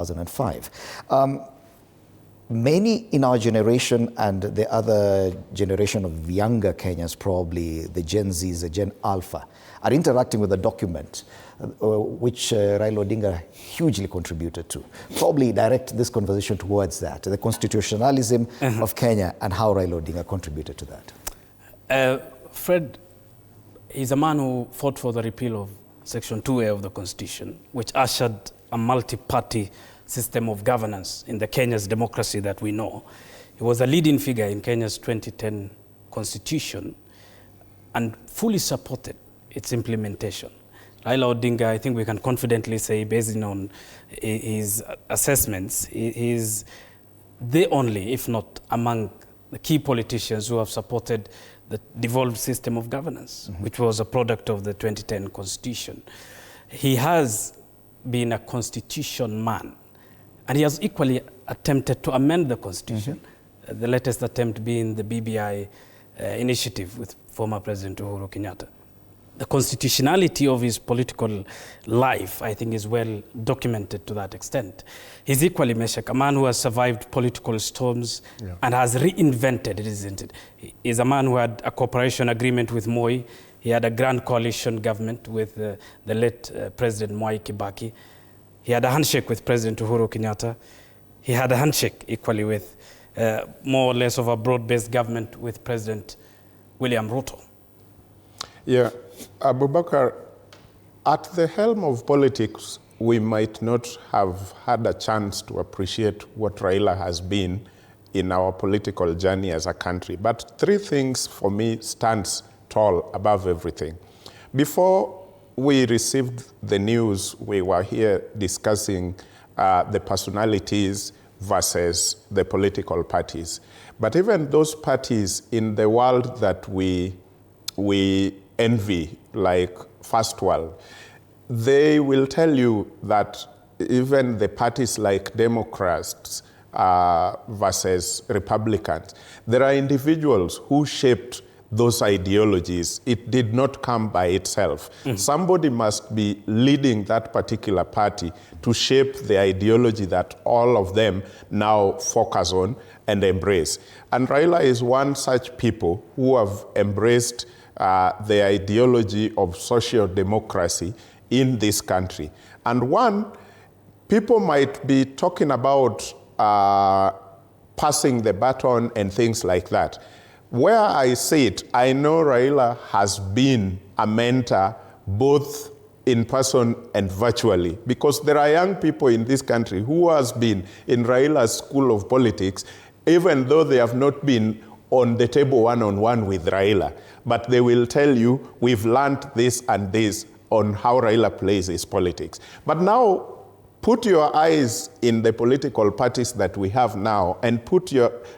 2005. Many in our generation and the other generation of younger Kenyans, probably the Gen Zs, the Gen Alpha, are interacting with a document which Raila Odinga hugely contributed to. Probably direct this conversation towards that, the constitutionalism of Kenya and how Raila Odinga contributed to that. Fred, he's a man who fought for the repeal of Section 2A of the Constitution, which ushered a multi-party system of governance in the Kenya's democracy that we know. He was a leading figure in Kenya's 2010 Constitution and fully supported its implementation. Raila Odinga, I think we can confidently say, based on his assessments, he is the only, if not among the key politicians who have supported the devolved system of governance, which was a product of the 2010 Constitution. He has been a constitution man, and he has equally attempted to amend the Constitution, the latest attempt being the BBI initiative with former President Uhuru Kenyatta. The constitutionality of his political life, I think, is well documented to that extent. He's equally, Meshack, a man who has survived political storms and has reinvented it, isn't it? He's a man who had a cooperation agreement with Moi. He had a grand coalition government with the late President Mwai Kibaki. He had a handshake with President Uhuru Kenyatta. He had a handshake equally with more or less of a broad-based government with President William Ruto. Yeah, Abubakar, at the helm of politics, we might not have had a chance to appreciate what Raila has been in our political journey as a country. But three things for me stands tall above everything. Before we received the news, we were here discussing the personalities versus the political parties. But even those parties in the world that we envy, like First World, they will tell you that even the parties like Democrats versus Republicans, there are individuals who shaped those ideologies. It did not come by itself. Somebody must be leading that particular party to shape the ideology that all of them now focus on and embrace. And Raila is one such people who have embraced the ideology of social democracy in this country. And one, people might be talking about passing the baton and things like that. Where I see it, I know Raila has been a mentor both in person and virtually, because there are young people in this country who has been in Raila's school of politics, even though they have not been on the table one-on-one with Raila. But they will tell you, we've learned this and this on how Raila plays his politics. But now, put your eyes in the political parties that we have now and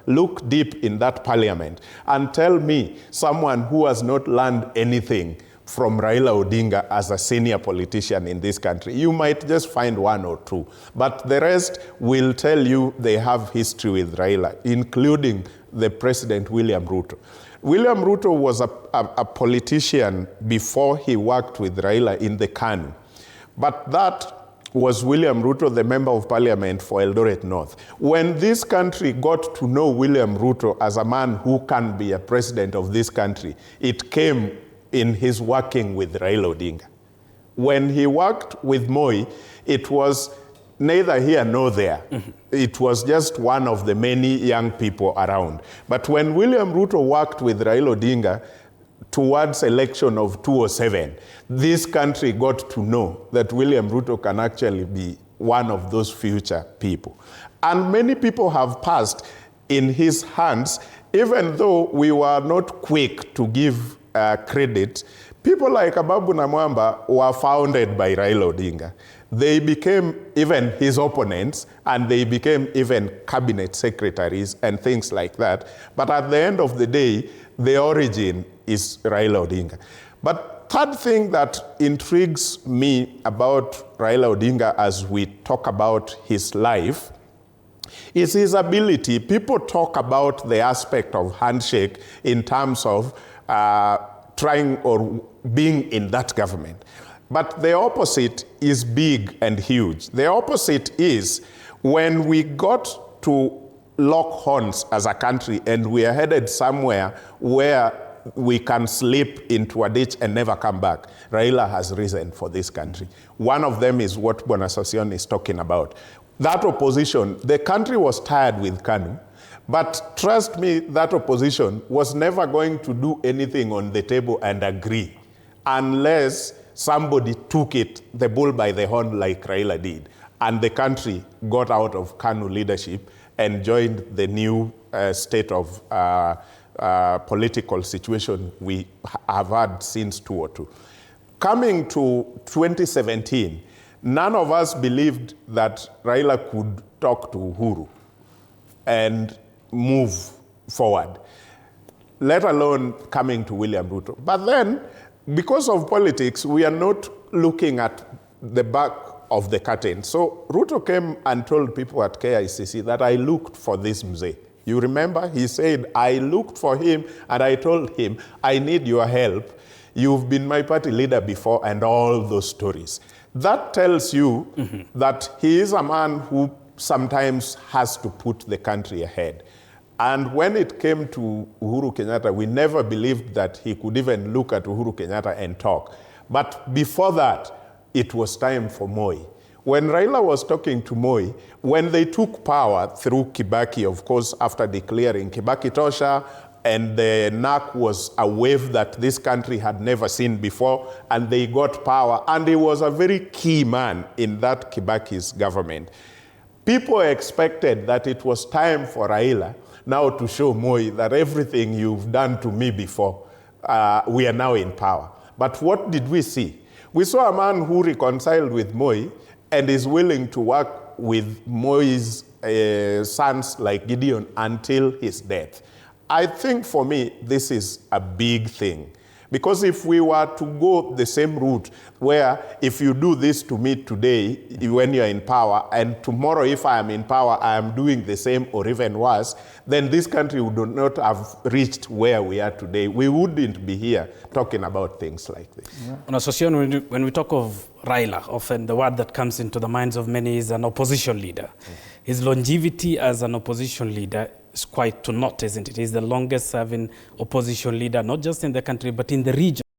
look deep in that parliament and tell me someone who has not learned anything from Raila Odinga as a senior politician in this country. You might just find one or two, but the rest will tell you they have history with Raila, including the President William Ruto. William Ruto was a politician before he worked with Raila in the KANU, but that was William Ruto, the member of parliament for Eldoret North. When this country got to know William Ruto as a man who can be a president of this country, it came in his working with Raila Odinga. When he worked with Moi, it was neither here nor there. It was just one of the many young people around. But when William Ruto worked with Raila Odinga towards election of 2007, this country got to know that William Ruto can actually be one of those future people. And many people have passed in his hands, even though we were not quick to give credit. People like Ababu Namwamba were founded by Raila Odinga. They became even his opponents, and they became even cabinet secretaries and things like that. But at the end of the day, the origin is Raila Odinga. But third thing that intrigues me about Raila Odinga as we talk about his life is his ability. People talk about the aspect of handshake in terms of trying or being in that government. But the opposite is big and huge. The opposite is when we got to lock horns as a country and we are headed somewhere where we can slip into a ditch and never come back, Raila has risen for this country. One of them is what Bwana Sosion is talking about. That opposition, the country was tired with KANU, but trust me, that opposition was never going to do anything on the table and agree unless somebody took it, the bull by the horn like Raila did, and the country got out of KANU leadership and joined the new state of political situation we have had since 2002. Coming to 2017, none of us believed that Raila could talk to Uhuru and move forward, let alone coming to William Ruto. But then, because of politics, we are not looking at the back of the curtain. So Ruto came and told people at KICC that I looked for this mzee. You remember? He said, I looked for him and I told him, I need your help. You've been my party leader before, and all those stories. That tells you that he is a man who sometimes has to put the country ahead. And when it came to Uhuru Kenyatta, we never believed that he could even look at Uhuru Kenyatta and talk. But before that, it was time for Moi. When Raila was talking to Moi, when they took power through Kibaki, of course, after declaring Kibaki Tosha, and the NAC was a wave that this country had never seen before, and they got power, and he was a very key man in that Kibaki's government. People expected that it was time for Raila now to show Moi that everything you've done to me before, we are now in power. But what did we see? We saw a man who reconciled with Moi and is willing to work with Moi's sons like Gideon until his death. I think for me, this is a big thing. Because if we were to go the same route, where if you do this to me today, when you're in power, and tomorrow if I am in power, I am doing the same or even worse, then this country would not have reached where we are today. We wouldn't be here talking about things like this. On association, when we talk of Raila, often the word that comes into the minds of many is an opposition leader. His longevity as an opposition leader is quite to note, isn't it? He's the longest serving opposition leader, not just in the country, but in the region.